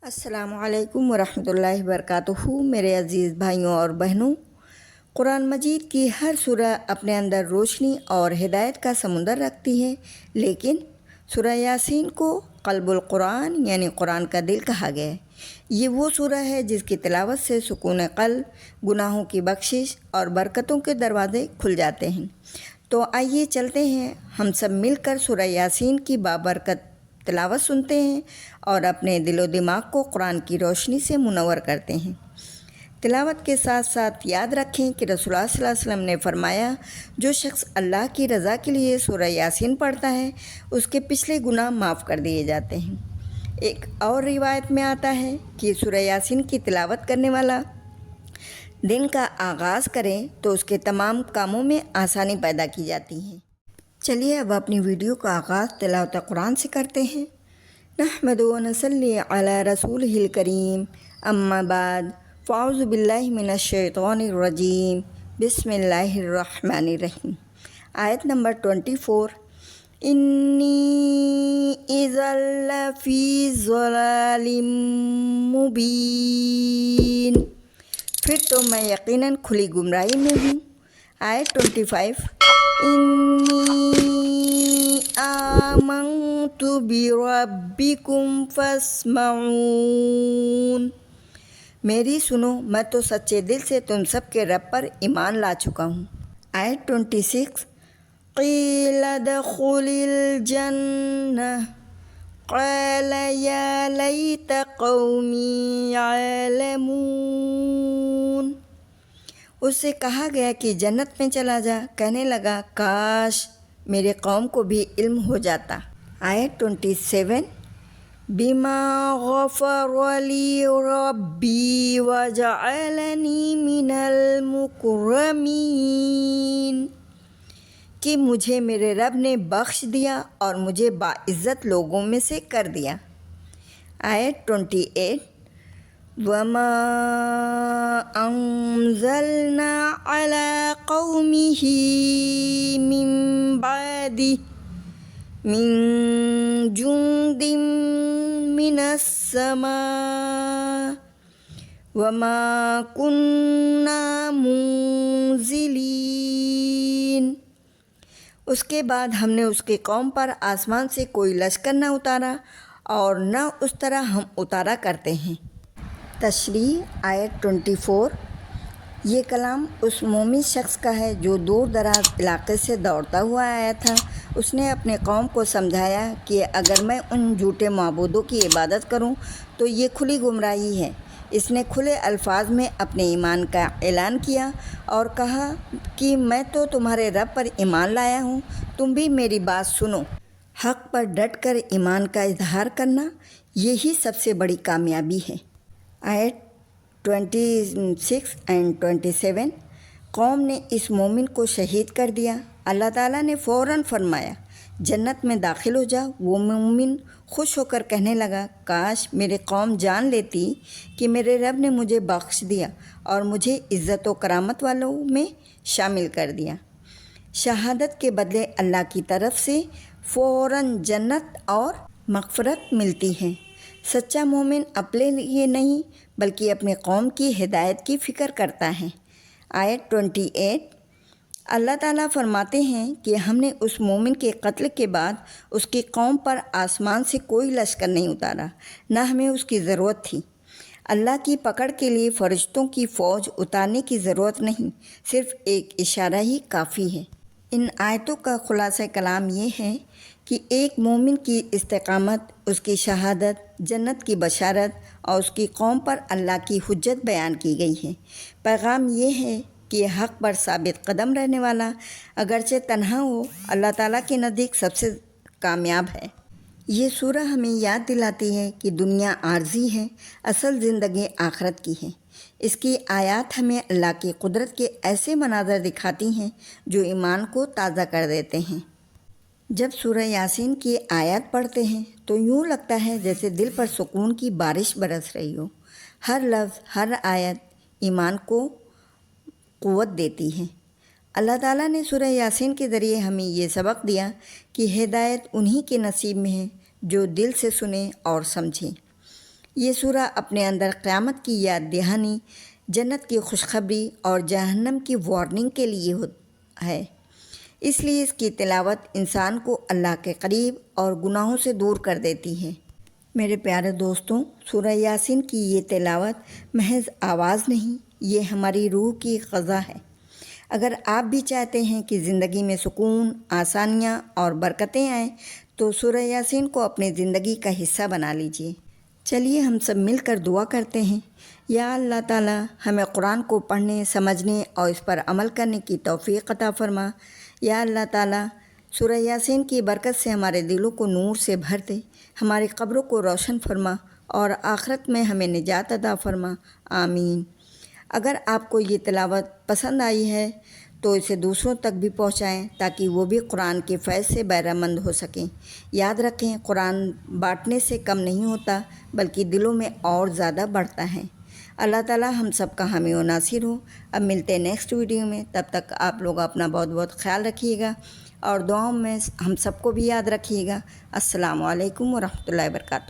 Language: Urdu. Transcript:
السلام علیکم ورحمۃ اللہ وبرکاتہ۔ میرے عزیز بھائیوں اور بہنوں، قرآن مجید کی ہر سورہ اپنے اندر روشنی اور ہدایت کا سمندر رکھتی ہے، لیکن سورہ یاسین کو قلب القرآن یعنی قرآن کا دل کہا گیا ہے۔ یہ وہ سورہ ہے جس کی تلاوت سے سکون قلب، گناہوں کی بخشش اور برکتوں کے دروازے کھل جاتے ہیں۔ تو آئیے چلتے ہیں، ہم سب مل کر سورہ یاسین کی بابرکت تلاوت سنتے ہیں اور اپنے دل و دماغ کو قرآن کی روشنی سے منور کرتے ہیں۔ تلاوت کے ساتھ ساتھ یاد رکھیں کہ رسول اللہ صلی اللہ علیہ وسلم نے فرمایا، جو شخص اللہ کی رضا کے لیے سورہ یاسین پڑھتا ہے اس کے پچھلے گناہ معاف کر دیے جاتے ہیں۔ ایک اور روایت میں آتا ہے کہ سورہ یاسین کی تلاوت کرنے والا دن کا آغاز کرے تو اس کے تمام کاموں میں آسانی پیدا کی جاتی ہے۔ چلیے اب اپنی ویڈیو کا آغاز تلاوت قرآن سے کرتے ہیں۔ نحمد و نصلی علی رسولہ الکریم، اما بعد، فاعوذ باللہ من الشیطان الرجیم، بسم اللہ الرحمن الرحیم۔ آیت نمبر 24۔ انی اذا لفی ضلال مبین، پھر تو میں یقیناً کھلی گمراہی میں ہوں۔ آیت 25۔ انی آمنت بربکم فاسمعون، میری سنو، میں تو سچے دل سے تم سب کے رب پر ایمان لا چکا ہوں۔ آیت 26۔ قیل ادخل الجنہ قال یا لیت قومی یعلمون، اس سے کہا گیا کہ جنت میں چلا جا، کہنے لگا کاش میرے قوم کو بھی علم ہو جاتا۔ آیت 27۔ بما غفر لی ربی وجعلنی من المکرمین، کہ مجھے میرے رب نے بخش دیا اور مجھے باعزت لوگوں میں سے کر دیا۔ آیت 28۔ وما انزلنا علی قومہ من بعدہ من جند من السماء وما کننا منزلین، اس کے بعد ہم نے اس کی قوم پر آسمان سے کوئی لشکر نہ اتارا اور نہ اس طرح ہم اتارا کرتے ہیں۔ تشریح۔ آیت 24۔ یہ کلام اس مومن شخص کا ہے جو دور دراز علاقے سے دوڑتا ہوا آیا تھا۔ اس نے اپنے قوم کو سمجھایا کہ اگر میں ان جھوٹے معبودوں کی عبادت کروں تو یہ کھلی گمراہی ہے۔ اس نے کھلے الفاظ میں اپنے ایمان کا اعلان کیا اور کہا کہ میں تو تمہارے رب پر ایمان لایا ہوں، تم بھی میری بات سنو۔ حق پر ڈٹ کر ایمان کا اظہار کرنا، یہی سب سے بڑی کامیابی ہے۔ آیت 26 اور 27۔ قوم نے اس مومن کو شہید کر دیا۔ اللہ تعالیٰ نے فوراً فرمایا جنت میں داخل ہو جا۔ وہ مومن خوش ہو کر کہنے لگا کاش میری قوم جان لیتی کہ میرے رب نے مجھے بخش دیا اور مجھے عزت و کرامت والوں میں شامل کر دیا۔ شہادت کے بدلے اللہ کی طرف سے فوراً جنت اور مغفرت ملتی ہے۔ سچا مومن اپنے لیے نہیں بلکہ اپنے قوم کی ہدایت کی فکر کرتا ہے۔ آیت 28۔ اللہ تعالیٰ فرماتے ہیں کہ ہم نے اس مومن کے قتل کے بعد اس کی قوم پر آسمان سے کوئی لشکر نہیں اتارا، نہ ہمیں اس کی ضرورت تھی۔ اللہ کی پکڑ کے لیے فرشتوں کی فوج اتارنے کی ضرورت نہیں، صرف ایک اشارہ ہی کافی ہے۔ ان آیتوں کا خلاصہ کلام یہ ہے کہ ایک مومن کی استقامت، اس کی شہادت، جنت کی بشارت اور اس کی قوم پر اللہ کی حجت بیان کی گئی ہے۔ پیغام یہ ہے کہ حق پر ثابت قدم رہنے والا اگرچہ تنہا ہو، اللہ تعالیٰ کے نزدیک سب سے کامیاب ہے۔ یہ سورہ ہمیں یاد دلاتی ہے کہ دنیا عارضی ہے، اصل زندگی آخرت کی ہے۔ اس کی آیات ہمیں اللہ کی قدرت کے ایسے مناظر دکھاتی ہیں جو ایمان کو تازہ کر دیتے ہیں۔ جب سورہ یاسین کی آیات پڑھتے ہیں تو یوں لگتا ہے جیسے دل پر سکون کی بارش برس رہی ہو۔ ہر لفظ، ہر آیت ایمان کو قوت دیتی ہے۔ اللہ تعالیٰ نے سورہ یاسین کے ذریعے ہمیں یہ سبق دیا کہ ہدایت انہی کے نصیب میں ہے جو دل سے سنیں اور سمجھیں۔ یہ سورہ اپنے اندر قیامت کی یاد دہانی، جنت کی خوشخبری اور جہنم کی وارننگ کے لیے ہے، اس لیے اس کی تلاوت انسان کو اللہ کے قریب اور گناہوں سے دور کر دیتی ہے۔ میرے پیارے دوستوں، سورہ یاسین کی یہ تلاوت محض آواز نہیں، یہ ہماری روح کی غذا ہے۔ اگر آپ بھی چاہتے ہیں کہ زندگی میں سکون، آسانیاں اور برکتیں آئیں تو سورہ یاسین کو اپنی زندگی کا حصہ بنا لیجیے۔ چلیے ہم سب مل کر دعا کرتے ہیں۔ یا اللہ تعالیٰ، ہمیں قرآن کو پڑھنے، سمجھنے اور اس پر عمل کرنے کی توفیق عطا فرما۔ یا اللہ تعالیٰ، سورہ یاسین کی برکت سے ہمارے دلوں کو نور سے بھر دے، ہماری قبروں کو روشن فرما اور آخرت میں ہمیں نجات عطا فرما، آمین۔ اگر آپ کو یہ تلاوت پسند آئی ہے تو اسے دوسروں تک بھی پہنچائیں تاکہ وہ بھی قرآن کے فیض سے بہرہ مند ہو سکیں۔ یاد رکھیں، قرآن بانٹنے سے کم نہیں ہوتا بلکہ دلوں میں اور زیادہ بڑھتا ہے۔ اللہ تعالیٰ ہم سب کا حامی و ناصر ہو۔ اب ملتے ہیں نیکسٹ ویڈیو میں، تب تک آپ لوگ اپنا بہت بہت خیال رکھیے گا اور دعاؤں میں ہم سب کو بھی یاد رکھیے گا۔ السلام علیکم ورحمۃ اللہ وبرکاتہ۔